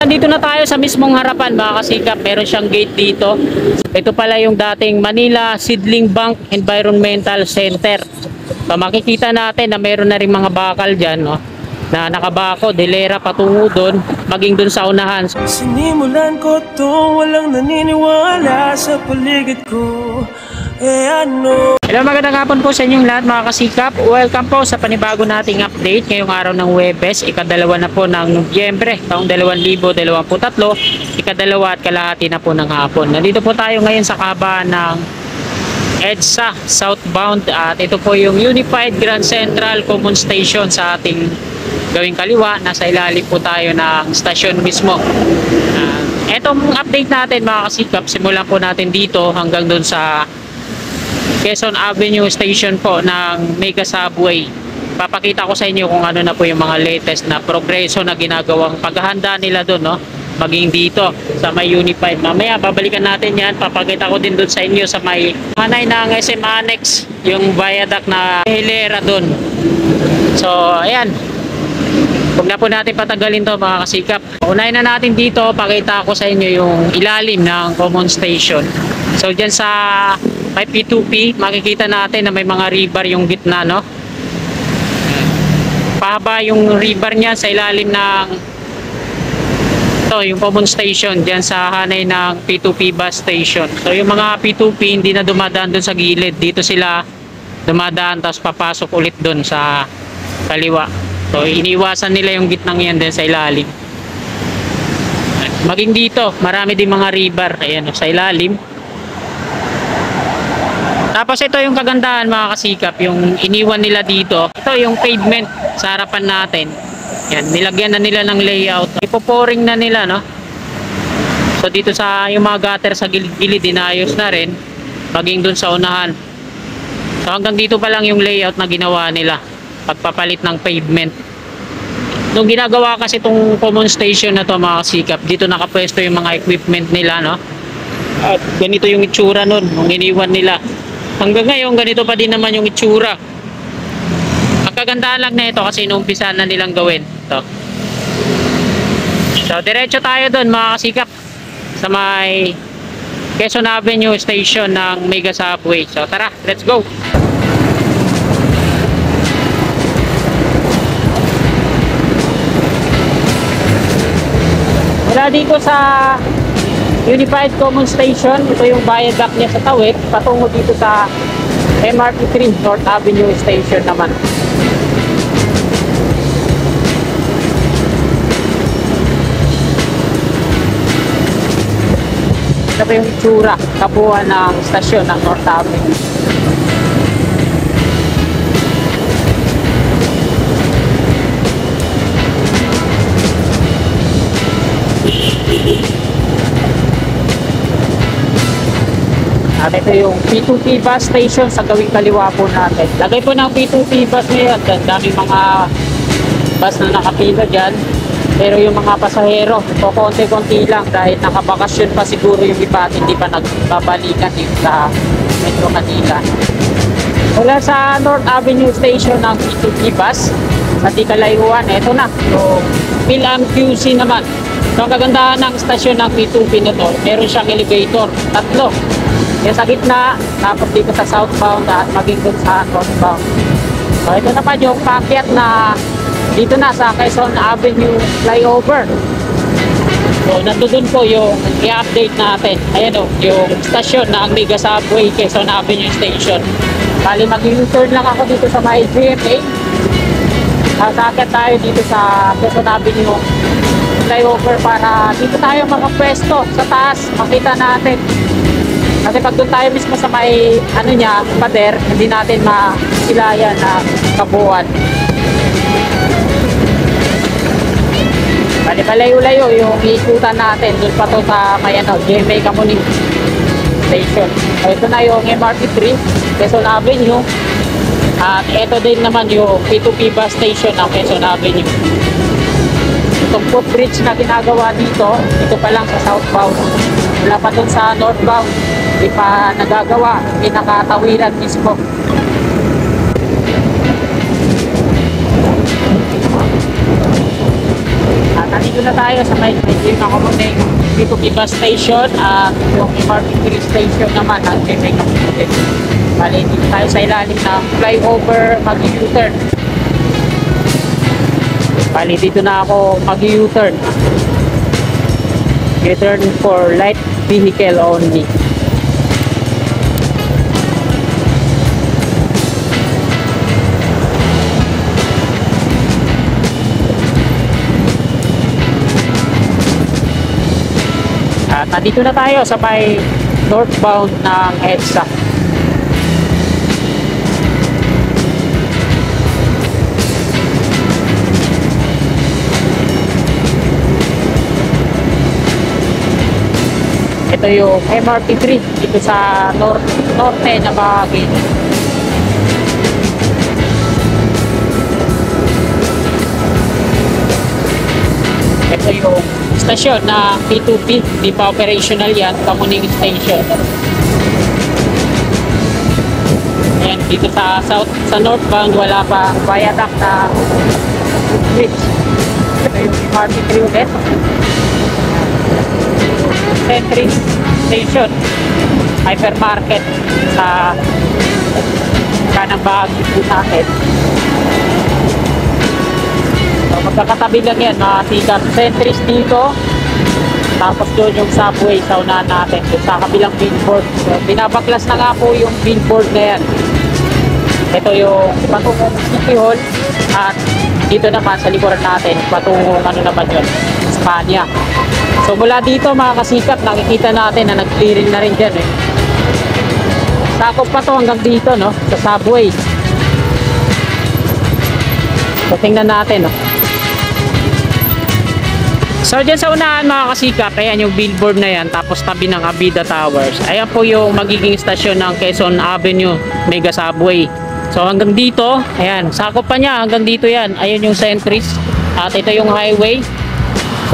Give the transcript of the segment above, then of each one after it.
Nandito na tayo sa mismong harapan mga kasikap. Meron siyang gate dito. Ito pala yung dating Manila Seedling Bank Environmental Center. So makikita natin na meron na rin mga bakal dyan, no? Na nakabako, delera patungo doon, maging doon sa unahan. Sinimulan ko to, walang naniniwala sa paligid ko. Hello, magandang hapon po sa inyong lahat mga kasikap. Welcome po sa panibago nating update ngayong araw ng Huwebes, ikadalawa na po ng Nobyembre, taong 2023, ikadalawa at kalahati na po ng hapon. Nandito po tayo ngayon sa kahabaan ng EDSA southbound at ito po yung Unified Grand Central Common Station sa ating gawing kaliwa. Nasa ilalim po tayo ng stasyon mismo. Etong update natin mga kasikap, simulan po natin dito hanggang doon sa Quezon Avenue Station po ng Mega Subway. Papakita ko sa inyo kung ano na po yung mga latest na progreso na ginagawang paghahanda nila doon, no? Maging dito sa may Unified. Mamaya babalikan natin yan. Papakita ko din doon sa inyo sa may hanay ng SM Annex, yung viaduct na hilera doon. So ayan, huwag na po natin patagalin to mga kasikap. Unahin na natin dito, pakita ko sa inyo yung ilalim ng Common Station. So dyan sa may P2P, makikita natin na may mga rebar yung gitna, no? Pahaba yung rebar niya sa ilalim ng ito, yung Common Station dyan sa hanay ng P2P bus station. So yung mga P2P hindi na dumadaan doon sa gilid, dito sila dumadaan tapos papasok ulit doon sa kaliwa. So iniwasan nila yung gitnang yan din sa ilalim. Maging dito, marami din mga rebar, ayan, sa ilalim. Tapos ito yung kagandahan mga kasikap, yung iniwan nila dito. Ito yung pavement sa harapan natin. Yan, nilagyan na nila ng layout. Ipoporing na nila, no? So dito sa yung mga gutter sa gilid-gilid, dinayos na rin. Maging dun sa unahan. So hanggang dito pa lang yung layout na ginawa nila. Pagpapalit ng pavement. Nung ginagawa kasi itong Common Station na to mga kasikap, dito nakapwesto yung mga equipment nila, no? At ganito yung itsura nun, nung iniwan nila. Hanggang ngayon, ganito pa din naman yung itsura. Ang kagandahan lang na ito kasi inuumpisa na nilang gawin. Ito. So, diretso tayo doon mga kasikap sa may Quezon Avenue Station ng Mega Subway. So, tara, let's go! Mula dito sa Unified Common Station, ito yung viaduct niya sa Tawid, patungo dito sa MRT3 North Avenue Station naman. Ito pa yung itsura, kabuuan ng stasyon ng North Avenue. At ito yung P2P bus station sa gawing kaliwa po natin. Lagay po ng P2P bus ngayon. Daming mga bus na nakapila dyan. Pero yung mga pasahero, ito konti-konti lang dahil nakabakasyon pa siguro yung iba at hindi pa nagbabalikan dito sa Metro Manila. Mula sa North Avenue Station ng P2P bus, sa Tikalayuan, ito na. So, PhilAmQC naman. So, ang kagandahan ng stasyon ng P2P na to, meron siyang elevator, tatlo. Yung sa gitna, tapos dito sa southbound at maging dun sa northbound. So ito naman yung paakyat na dito na sa Quezon Avenue flyover. So nandun po yung i-update natin. Ayan o, yung stasyon ng Mega Subway Quezon Avenue Station. Bali mag-u-turn lang ako dito sa may GMA. Sasakit tayo dito sa Quezon Avenue flyover para dito tayo makapwesto sa taas. Makita natin. Kasi pag doon tayo mismo sa may ano niya, pader, hindi natin masilayan na kabuuan. Bali malayo-layo yung iikutan natin doon pa to sa may ano, GMA Kamuning Station. So, ito na yung MRT3, Quezon Avenue. At ito din naman yung P2P bus station ng Quezon Avenue. Itong footbridge na ginagawa dito, ito pa lang sa southbound. Wala pa doon sa northbound. Hindi pa nagagawa, hindi nakatawiran mismo. At nandito nandito na tayo sa may yung nakamuning P2P bus station at yung MRT3 station naman ang may kamunin. Bali, dito tayo sa ilalim ng flyover mag-U-turn. Bali, dito na ako mag-U-turn. U-turn for light vehicle only. At nandito na tayo sa may northbound ng EDSA. Ito yung MRT3 dito sa norte na bahagi. Ito yung stasyon na P2P, di pa operational yan, Kamuning Station. Ayan, dito sa south, sa northbound wala pa viaduct na bridge. Ito yung MRT3 ulit. Century Station, hypermarket sa kanang bahagi po natin. So, magkakatabi lang yan, mga sikat Centuries dito, tapos doon yung subway sa unahan natin, doon sa kabilang billboard. So, binabaklas na nga po yung billboard na yan. Ito yung patungong City Hall at dito naman sa likuran natin patungong ano naman yun, Espanya. So mula dito mga kasikap, nakikita natin na nag-clearing na rin dyan eh. Sakop pa to hanggang dito no, sa subway. So tingnan natin no. So dyan sa unahan mga kasikap, ayan yung billboard na yan, tapos tabi ng Abida Towers. Ayan po yung magiging stasyon ng Quezon Avenue Mega Subway. So hanggang dito, ayan, sakop pa niya hanggang dito yan. Ayun yung Centuries at ito yung highway.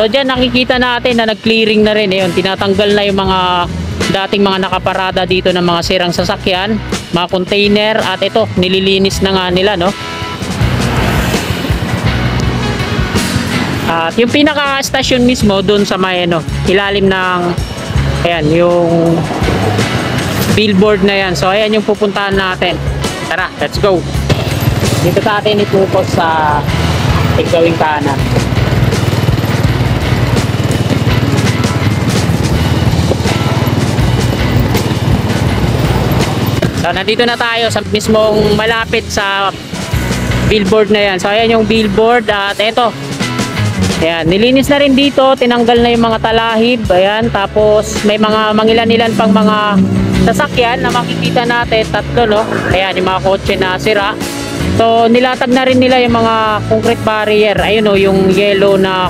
So dyan nakikita natin na nag-clearing na rin. Ayun, tinatanggal na yung mga dating mga nakaparada dito ng mga sirang sasakyan, mga container, at ito nililinis na nga nila no. At yung pinaka-stasyon mismo doon sa may ano, ilalim ng ayan, yung billboard na yan. So ayan yung pupuntahan natin. Tara, let's go. Dito natin itukos sa tigawing kanan. So nandito na tayo sa mismong malapit sa billboard na yan. So ayan yung billboard at eto. Ayan, nilinis na rin dito, tinanggal na yung mga talahib. Ayan, tapos may mga mangilan-ilan pang mga sasakyan na makikita natin, tatlo no. Ayan, yung mga kotse na sira. So nilatag na rin nila yung mga concrete barrier. Ayun no, yung yellow na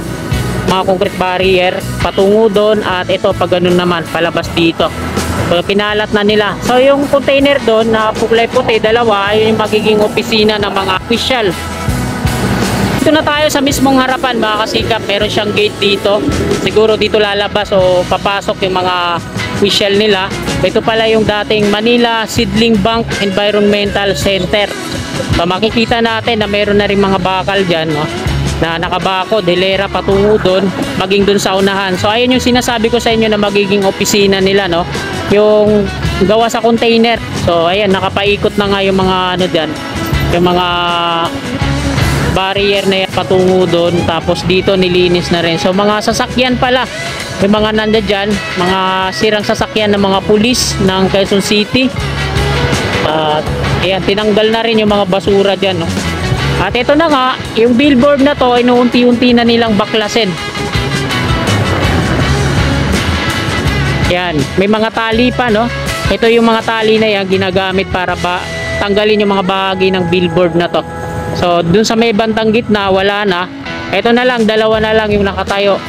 mga concrete barrier patungo doon at ito pag ganun naman palabas dito. So pinalat na nila. So yung container doon na kulay puti, dalawa, ayun yung magiging opisina ng mga official. Dito na tayo sa mismong harapan mga kasikap. Meron siyang gate dito. Siguro dito lalabas o papasok yung mga official nila. Ito pala yung dating Manila Seedling Bank Environmental Center. So makikita natin na meron na rin mga bakal dyan no? Na nakabako, delera patungo doon, maging doon sa unahan. So ayun yung sinasabi ko sa inyo na magiging opisina nila no, yung gawa sa container. So ayan, nakapaikot na nga yung mga ano dyan, yung mga barrier na yan patungo doon, tapos dito nilinis na rin. So mga sasakyan pala, yung mga nandiyan dyan, mga sirang sasakyan ng mga pulis ng Quezon City. At ayan, tinanggal na rin yung mga basura dyan no. At ito na nga, yung billboard na to, inuunti-unti na nilang baklasin. Yan, may mga tali pa no. Ito yung mga tali na yan ginagamit para tanggalin yung mga bahagi ng billboard na to. So dun sa may bandang gitna wala na. Ito na lang, dalawa na lang yung nakatayo.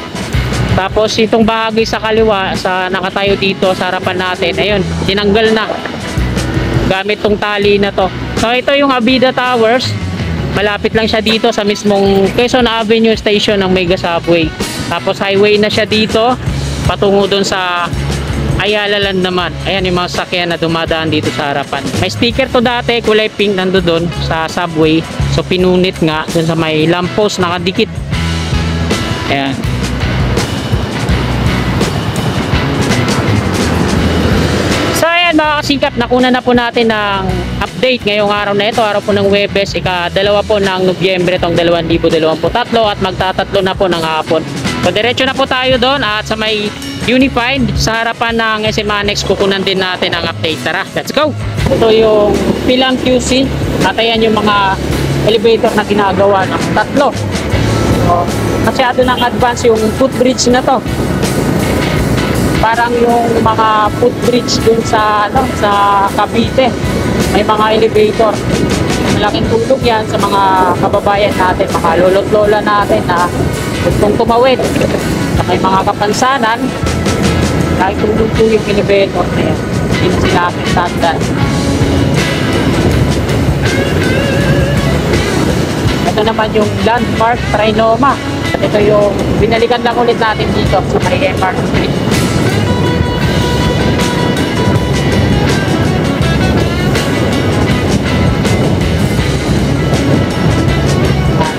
Tapos itong bahagi sa kaliwa, sa nakatayo dito sa harapan natin, ayun, tinanggal na gamit tong tali na to. So ito yung Abida Towers. Malapit lang siya dito sa mismong Quezon Avenue Station ng Mega Subway. Tapos highway na siya dito patungo doon sa Ayala Land naman. Ayan yung mga sasakyan na dumadaan dito sa harapan. May sticker to dati, kulay pink, nando doon sa subway. So pinunit nga doon sa may lamppost nakadikit. Ayan. kasingkap, nakuna na po natin ng update ngayong araw na ito, araw po ng Huwebes, ika-2 po ng Nobyembre tong 2023 at magtatatlo na po ng hapon. So diretso na po tayo doon at sa may Unified sa harapan ng SM Annex kukunan din natin ang update. Tara, let's go! Ito yung Pilang QC at ayan yung mga elevator na ginagawa ng tatlo. So, masyado nang advance yung footbridge na to. Parang yung mga footbridge dun sa Cavite. May mga elevator. Malaking tulong yan sa mga kababayan natin, mga lolo't lola natin na gustong tumawid. Sa may mga kapansanan, kahit tulong po yung elevator na yan. Hindi na sila aking tandaan. Ito naman yung Landmark Trinoma. At ito yung binalikan lang ulit natin dito sa may MR Street.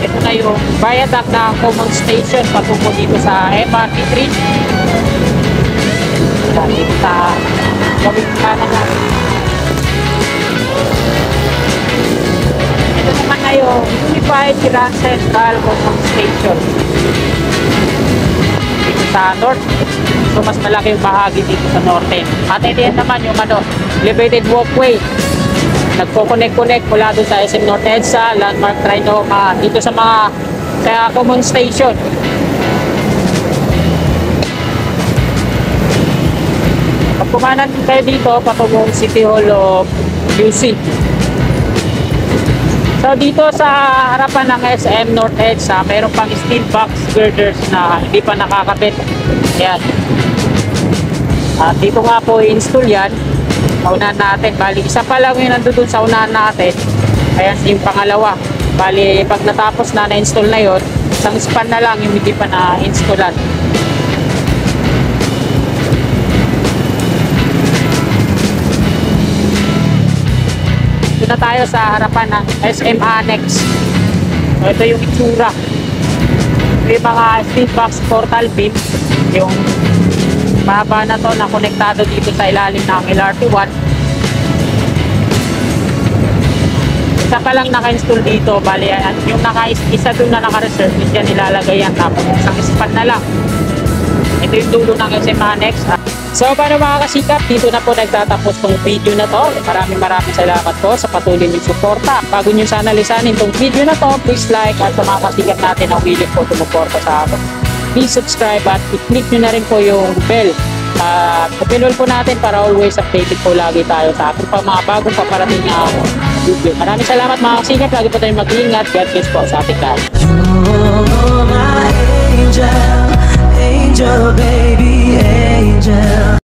Ito na yung viaduct na common station patungo dito sa MRT 3. Dito sa gawing kanan natin. Ito naman na yung Unified Grand Central Common Station dito sa north. So mas malaki yung bahagi dito sa norte. At ito yan naman yung elevated walkway. Nagpo-connect mula doon sa SM North EDSA, Landmark Trinoma, dito sa mga common station. Pag kumanan kayo dito, patungong City Hall of UC. So dito sa harapan ng SM North EDSA, mayroon pang steel box girders na hindi pa nakakabit. Yan. At dito nga po i-install yan. Unahan natin. Bali, isa pa lang yung nandun sa unahan natin. Ayan yung pangalawa. Bali, pag natapos na na-install na yun, isang span na lang yung hindi pa na-installan. Ito na tayo sa harapan ng SM Annex. So, ito yung itsura. Ito yung mga steel box portal beam. Yung mahaba na to na konektado dito sa ilalim ng LRT1. Isa pa lang naka-install dito. Bali, yung isa doon na naka-reserve, dyan nilalagay yan. Tapos isang span na lang. Ito yung dulo ng SM Annex. So, paano mga kasikap, dito na po nagtatapos tong video na to. Maraming salamat po sa patuloy niyong suporta. Bago niyo sana lisanin tong video na to, please like at sa mga kasikap natin ang willing po sumuporta sa atin. Please subscribe at i-click nyo na rin po yung bell. Pinul po natin para always updated po lagi tayo sa ating mga bagong paparating na video. Maraming salamat mga kasikap. Lagi po tayong mag-iingat. God bless po sa ating lahat.